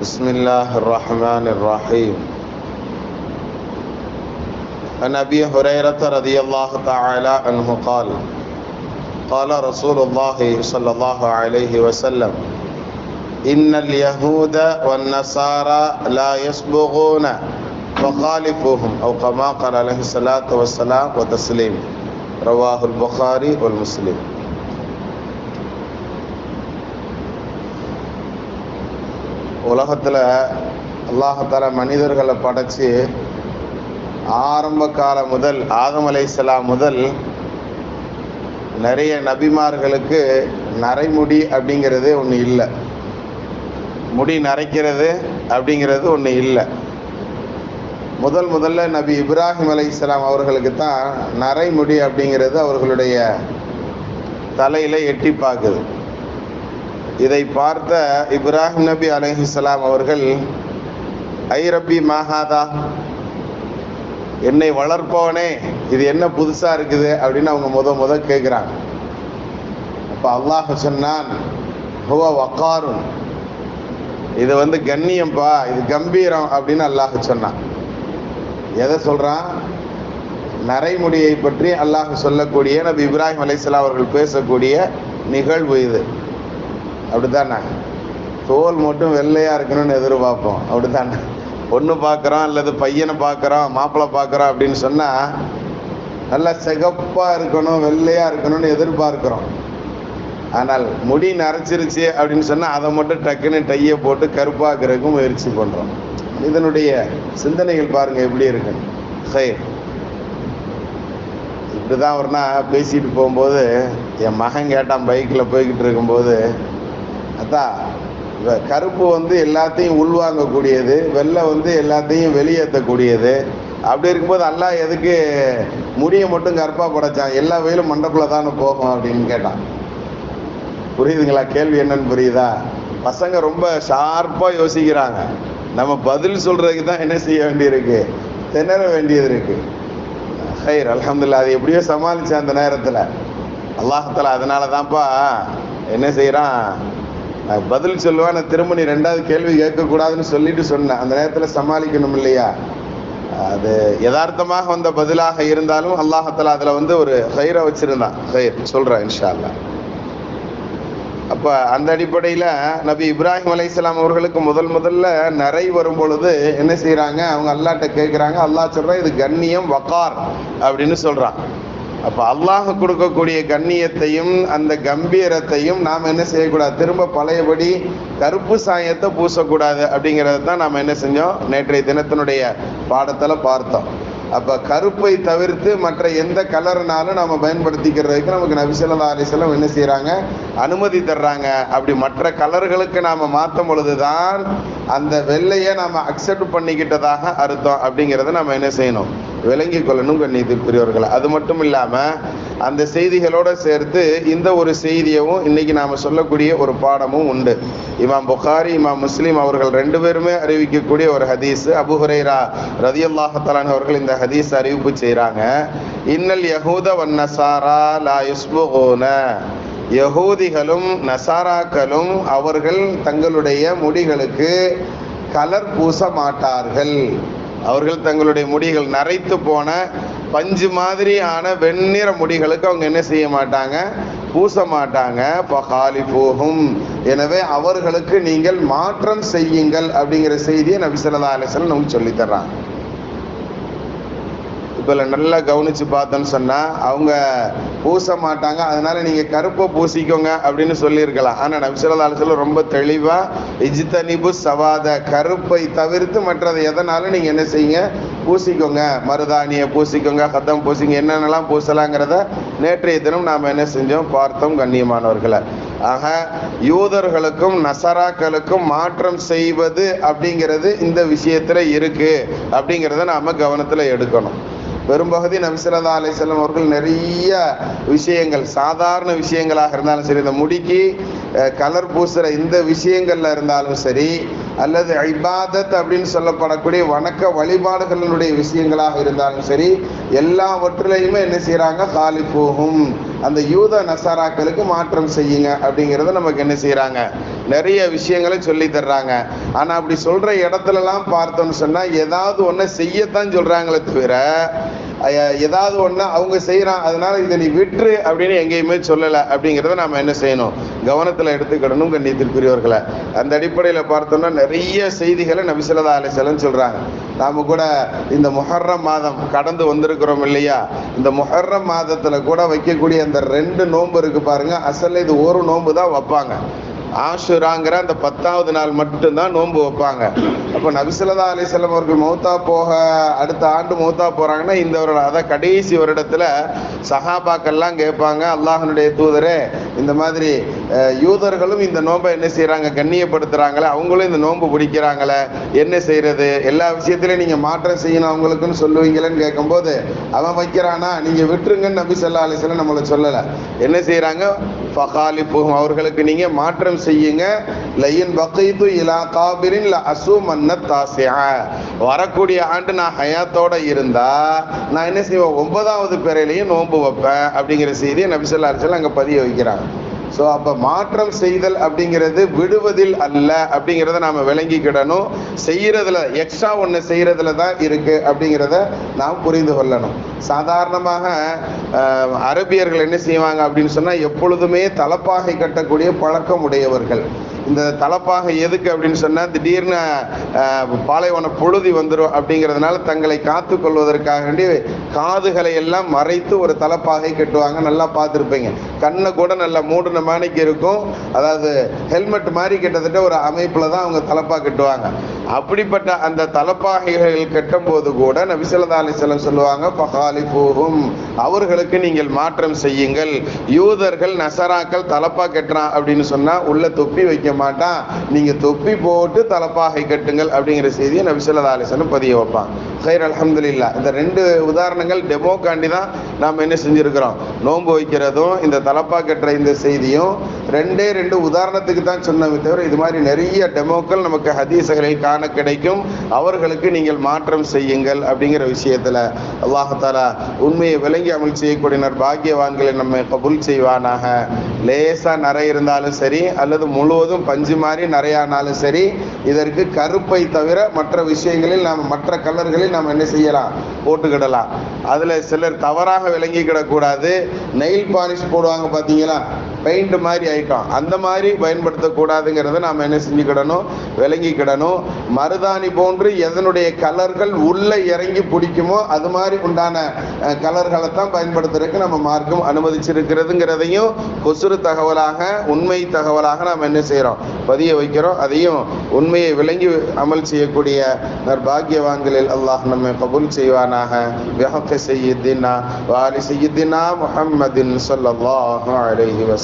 بسم الله الرحمن الرحيم. عن أبي هريرة رضي الله تعالى عنه قال قال رسول الله صلى الله عليه وسلم إن اليهود والنصارى لا يسبغون فخالفوهم أو كما قال عليه الصلاة والسلام وتسليم. رواه البخاري والمسلم. உலகத்தில் அல்லாஹால மனிதர்களை படைச்சி ஆரம்ப காலம் முதல் ஆதம் அலைஹிஸ்ஸலாம் முதல் நிறைய நபிமார்களுக்கு நரைமுடி அப்படிங்கிறது ஒன்று இல்லை, முடி நரைக்கிறது அப்படிங்கிறது ஒன்று இல்லை. முதல்ல நபி இப்ராஹிம் அலைஹிஸ்ஸலாம் அவர்களுக்கு தான் நரைமுடி அப்படிங்கிறது அவர்களுடைய தலையில் எட்டி பார்க்குது. இதை பார்த்த இப்ராஹிம் நபி அலைஹிஸ்ஸலாம் அவர்கள் ஐ ரப்பி மாஹாதா, என்னை வளர்ப்பவனே இது என்ன புதுசா இருக்குது அப்படின்னு அவங்க முத கேட்குறாங்க. அப்போ அல்லாஹ் சொன்னான் ஹுவ வக்காருன், இது கண்ணியம்பா, இது கம்பீரம் அப்படின்னு அல்லாஹ் சொன்னான். எதை சொல்றான்? நரைமுடியை பற்றி அல்லாஹ் சொல்லக்கூடிய நபி இப்ராஹிம் அலைஹிஸ்ஸலாம் அவர்கள் பேசக்கூடிய நிகழ்வு இது. அப்படித்தானே? தோல் மட்டும் வெள்ளையா இருக்கணும்னு எதிர்பார்ப்போம், அப்படித்தானே? பொண்ணு பார்க்குறோம் அல்லது பையனை பார்க்குறோம், மாப்பிள்ளை பார்க்குறோம் அப்படின்னு சொன்னால் நல்லா சிகப்பாக இருக்கணும், வெள்ளையாக இருக்கணும்னு எதிர்பார்க்குறோம். ஆனால் முடி நரைச்சிருச்சு அப்படின்னு சொன்னால் அதை மட்டும் டக்குன்னு டையை போட்டு கருப்பாக்குறதுக்கும் முயற்சி பண்ணுறோம். இதனுடைய சிந்தனைகள் பாருங்கள் எப்படி இருக்குன்னு. இப்படி தான் ஒரு நாள் பேசிட்டு போகும்போது என் மகன் கேட்டான், பைக்கில் போய்கிட்டு இருக்கும்போது, அதான் கருப்பு எல்லாத்தையும் உள்வாங்கக்கூடியது, வெள்ளை எல்லாத்தையும் வெளியேற்றக்கூடியது. அப்படி இருக்கும்போது அல்லாஹ் எதுக்கு முடியை மட்டும் கருப்பாக படைச்சான்? எல்லா வெயிலும் மண்டக்குள்ள தானே போகும் அப்படின்னு கேட்டான். புரியுதுங்களா? கேள்வி என்னன்னு புரியுதா? பசங்க ரொம்ப ஷார்ப்பாக யோசிக்கிறாங்க. நம்ம பதில் சொல்றதுக்கு தான் என்ன செய்ய வேண்டியிருக்கு, திணற வேண்டியது இருக்கு. ஹைர் அல்ஹம்துலில்லாஹ், அது எப்படியோ சமாளிச்சேன் அந்த நேரத்தில். அல்லாஹ்தாலா அதனால தான்ப்பா என்ன செய்கிறான், பதில் சொல்லுவான், நான் திரும்ப நீ ரெண்டாவது கேள்வி கேட்கக்கூடாதுன்னு சொல்லிட்டு சொன்னேன். அந்த நேரத்தில் சமாளிக்கணும் இல்லையா? அது யதார்த்தமாக வந்த பதிலாக இருந்தாலும் அல்லாஹ்தாலா அதில் ஒரு ஹைரை வச்சிருந்தான். ஹைர் சொல்கிறேன் இன்ஷா அல்லாஹ். அப்போ அந்த அடிப்படையில் நபி இப்ராஹிம் அலைஹிஸ்ஸலாம் அவர்களுக்கு முதல்ல நிறை வரும் பொழுது என்ன செய்கிறாங்க, அவங்க அல்லாஹ்ட்ட கேட்குறாங்க. அல்லாஹ் சொல்கிறான் இது கண்ணியம் வக்கார் அப்படின்னு சொல்கிறான். அப்போ அல்லாஹ் கொடுக்கக்கூடிய கண்ணியத்தையும் அந்த கம்பீரத்தையும் நாம் என்ன செய்யக்கூடாது, திரும்ப பழையபடி கருப்பு சாயத்தை பூசக்கூடாது அப்படிங்கிறது தான் நாம் என்ன செஞ்சோம், நேற்றைய தினத்தினுடைய பாடத்தில் பார்த்தோம். அப்போ கருப்பை தவிர்த்து மற்ற எந்த கலர்னாலும் நம்ம பயன்படுத்திக்கிறதுக்கு நமக்கு நபி ஸல்லல்லாஹு அலைஹி வஸல்லம் என்ன செய்கிறாங்க, அனுமதி தர்றாங்க. அப்படி மற்ற கலர்களுக்கு நாம் மாற்றும் பொழுது தான் அந்த வெள்ளையை நாம் அக்செப்ட் பண்ணிக்கிட்டதாக அர்த்தம் அப்படிங்கிறத நம்ம என்ன செய்யணும், விளங்கி கொள்ளணும் கண்ணியத்திற்குரியவர்கள். அது மட்டும் இல்லாமல் அந்த செய்திகளோடு சேர்த்து இந்த ஒரு செய்தியவும் இன்னைக்கு நாம் சொல்லக்கூடிய ஒரு பாடமும் உண்டு. இமாம் புகாரி இமாம் முஸ்லீம் அவர்கள் ரெண்டு பேருமே அறிவிக்கக்கூடிய ஒரு ஹதீஸ். அபூ ஹுரைரா ரலியல்லாஹு தஆலா அவர்கள் இந்த ஹதீஸ் அறிவிப்பு செய்கிறாங்க. இன்னல் யஹூத வன் நஸாரா லா யுஸ்புகூன, யஹூதிகளும் நசாராக்களும் அவர்கள் தங்களுடைய முடிகளுக்கு கலர் பூச மாட்டார்கள். அவர்கள் தங்களுடைய முடிகள் நரைத்து போன பஞ்சு மாதிரியான வெண்ணிற முடிகளுக்கு அவங்க என்ன செய்ய மாட்டாங்க, பூச மாட்டாங்க. ஃபகாலிஃபூஹும், எனவே அவர்களுக்கு நீங்கள் மாற்றம் செய்யுங்கள் அப்படிங்கிற செய்தியை நபி ஸல்லல்லாஹு அலைஹி வஸல்லம் நமக்கு சொல்லித் தர்றாங்க. இப்போ நல்லா கவனித்து பார்த்தோன்னு சொன்னால் அவங்க பூச மாட்டாங்க, அதனால நீங்கள் கருப்பை பூசிக்கோங்க அப்படின்னு சொல்லியிருக்கலாம். ஆனால் நபி ஸல்லல்லாஹு அலைஹி வஸல்லம் ரொம்ப தெளிவாக இஜ்தனிபு சவாத, கருப்பை தவிர்த்து மற்றது எதனாலும் நீங்கள் என்ன செய்யுங்க, பூசிக்கோங்க. மருதாணியை பூசிக்கோங்க, கத்தம் பூசிங்க, என்னென்னலாம் பூசலாங்கிறத நேற்றைய தினம் நாம் என்ன செஞ்சோம், பார்த்தோம் கண்ணியமானவர்களை. ஆக யூதர்களுக்கும் நசராக்களுக்கும் மாற்றம் செய்வது அப்படிங்கிறது இந்த விஷயத்தில் இருக்குது அப்படிங்கிறத நாம் கவனத்தில் எடுக்கணும். பெரும்பகுதி நபி ஸல்லல்லாஹு அலைஹி வஸல்லம் அவர்கள் நிறைய விஷயங்கள், சாதாரண விஷயங்களாக இருந்தாலும் சரி, இந்த முடிக்கு கலர் பூசுகிற இந்த விஷயங்கள்ல இருந்தாலும் சரி, அல்லது இபாதத் அப்படின்னு சொல்லப்படக்கூடிய வணக்க வழிபாடுகளினுடைய விஷயங்களாக இருந்தாலும் சரி, எல்லாவற்றிலையுமே என்ன செய்யறாங்க, காலிஃபூஹும் அந்த யூத நசாராக்களுக்கு மாற்றம் செய்யுங்க அப்படிங்கிறத நமக்கு என்ன செய்யறாங்க, நிறைய விஷயங்களை சொல்லி தர்றாங்க. ஆனா அப்படி சொல்ற இடத்துலலாம் பார்த்தோம்னு சொன்னா ஏதாவது ஒண்ணு செய்யத்தான் சொல்றாங்களே தவிர ஏதாவது ஒண்ணு அவங்க செய்யறான் அதனால இதை நீ விட்டுரு அப்படின்னு எங்கேயுமே சொல்லலை. அப்படிங்கிறத நாம என்ன செய்யணும், கவனத்துல எடுத்துக்கிடணும் கண்ணியத்திற்குரியவர்களை. அந்த அடிப்படையில பார்த்தோம்னா நிறைய செய்திகளை நபி ஸல்லல்லாஹு அலைஹி வஸல்லம் சொல்றாங்க. நாம கூட இந்த முஹர்ரம் மாதம் கடந்து வந்திருக்கிறோம் இல்லையா, இந்த முஹர்ரம் மாதத்துல கூட வைக்கக்கூடிய அந்த 2 நோன்பு இருக்கு பாருங்க, அசல்ல இது ஒரு நோன்பு தான் வைப்பாங்க. ஆஷுராங்கிற அந்த 10வது நாள் மட்டும்தான் நோன்பு வைப்பாங்க. அப்போ நபி ஸல்லல்லாஹு அலைஹி வஸல்லம் அவர்கள் மௌத்தா போக அடுத்த ஆண்டு மௌத்தா போறாங்கன்னா இந்த வருடம், அதான் கடைசி வருடத்துல சஹாபாக்கள்லாம் கேட்பாங்க, அல்லாஹ்வுடைய தூதரே இந்த மாதிரி யூதர்களும் இந்த நோன்பை என்ன செய்யறாங்க, கண்ணியப்படுத்துறாங்களே, அவங்களும் இந்த நோன்பு பிடிக்கிறாங்களே, என்ன செய்யறது, எல்லா விஷயத்திலையும் நீங்க மாற்றம் செய்யணும் அவங்களுக்குன்னு சொல்லுவீங்களேன்னு கேட்கும்போது, அவன் வைக்கிறானா நீங்க விட்டுருங்கன்னு நபி ஸல்லல்லாஹு அலைஹி வஸல்லம் நம்மளை சொல்லலை. என்ன செய்யறாங்க, ஃபகாலிஃபுஹும் அவர்களுக்கு நீங்க மாற்றம் செய்யுங்க. லயின் பகைது இலா காபிரின் ல அஸூமன்ன தாஸிஆ, வரக்கூடிய ஆண்டு நான் ஹயாத்தோட இருந்தா நான் என்ன செய்வேன், 9வது பிறையிலையும் நோன்பு வைப்பேன் அப்படிங்கிற செய்தியை நபி ஸல்லல்லாஹு அலைஹி வஸல்லம் அங்க பதிய வைக்கிறாங்க. ஸோ அப்போ மாற்றம் செய்தல் அப்படிங்கிறது விடுவதில் அல்ல அப்படிங்கிறத நாம் விளங்கிக்கிடணும். செய்கிறதுல எக்ஸ்ட்ரா ஒன்று செய்கிறதுல தான் இருக்குது அப்படிங்கிறத நாம் புரிந்து கொள்ளணும். சாதாரணமாக அரபியர்கள் என்ன செய்வாங்க அப்படின்னு சொன்னால் எப்பொழுதுமே தலப்பாகை கட்டக்கூடிய பழக்கம் உடையவர்கள். இந்த தலப்பாகை எதுக்கு அப்படின்னு சொன்னால் திடீர்னு பாலைவன பொழுதி வந்துடும் அப்படிங்கிறதுனால தங்களை காத்து கொள்வதற்காக வேண்டி காதுகளை எல்லாம் மறைத்து ஒரு தலப்பாகை கட்டுவாங்க. நல்லா பார்த்துருப்பீங்க, கண்ணை கூட நல்லா மூடின மாணிக்கு இருக்கும். அதாவது ஹெல்மெட் மாதிரி கிட்டத்தட்ட ஒரு அமைப்பில் தான் அவங்க தலப்பா கட்டுவாங்க. அப்படிப்பட்ட அந்த தலப்பாகைகள் கட்டும் போது கூட நபி ஸல்லல்லாஹு அலைஹி வஸல்லம் சொல்லுவாங்க, ஃபகாலிஃபூஹும் அவர்களுக்கு நீங்கள் மாற்றம் செய்யுங்கள். யூதர்கள் நசராக்கள் தலப்பா கட்டுறான் அப்படின்னு சொன்னா உள்ள தொப்பி வைக்க மாட்டான், நீங்க தொப்பி போட்டு தலப்பாகை கட்டுங்கள் அப்படிங்கிற செய்தியை நபி ஸல்லல்லாஹு அலைஹி வஸல்லம் பதிய வைப்பான். கைர் அல்ஹம்துலில்லாஹ். இந்த 2 உதாரணங்கள் டெமோக்காண்டி தான் நாம் என்ன செஞ்சிருக்கிறோம், நோன்பு வைக்கிறதும் இந்த தலப்பா கட்டுற இந்த செய்தியும் 2 உதாரணத்துக்கு தான் சொன்னமே தவிர இது மாதிரி நிறைய டெமோக்கள் நமக்கு ஹதீஸ்களில் காண கிடைக்கும். அவர்களுக்கு நீங்கள் மாற்றம் செய்யுங்கள் அப்படிங்கிற விஷயத்துல அல்லாஹ் தஆலா உண்மையை விளங்கி அமல் செய்யக்கூடியனர் பாக்கியவான்களை நம்மை கபூல் செய்வானாக. லேசா நரை இருந்தாலும் சரி அல்லது முழுவதும் பஞ்சு மாதிரி நரையானாலும் சரி, இதற்கு கருப்பை தவிர மற்ற விஷயங்களில் நாம் மற்ற கலர்களில் நாம் என்ன செய்யலாம், போட்டுக்கிடலாம். அதுல சிலர் தவறாக விளங்கிக்கிடக்கூடாது. நெயில் பாலிஷ் போடுவாங்க பார்த்தீங்களா, பெயிண்ட் மாதிரி ஐட்டம், அந்த மாதிரி பயன்படுத்தக்கூடாதுங்கிறத நாம் என்ன செஞ்சுக்கிடணும், விளங்கிக்கிடணும். மருதாணி போன்று எதனுடைய கலர்கள் உள்ள இறங்கி பிடிக்குமோ அது மாதிரி உண்டான கலர்களை தான் பயன்படுத்துறதுக்கு நம்ம மார்க்கம் அனுமதிச்சிருக்கிறதுங்கிறதையும் கொசுறு தகவலாக உண்மை தகவலாக நாம் என்ன செய்கிறோம், பதிய வைக்கிறோம். அதையும் உண்மையை விளங்கி அமல் செய்யக்கூடிய நற்பாக்கியவான்களில் அல்லாஹ் நம்மை கபூல் செய்வானாக. பிஹக்கி சய்யிதினா வ ஆலி சய்யிதினா முஹம்மதின் ஸல்லல்லாஹு அலைஹி வஸல்லம்.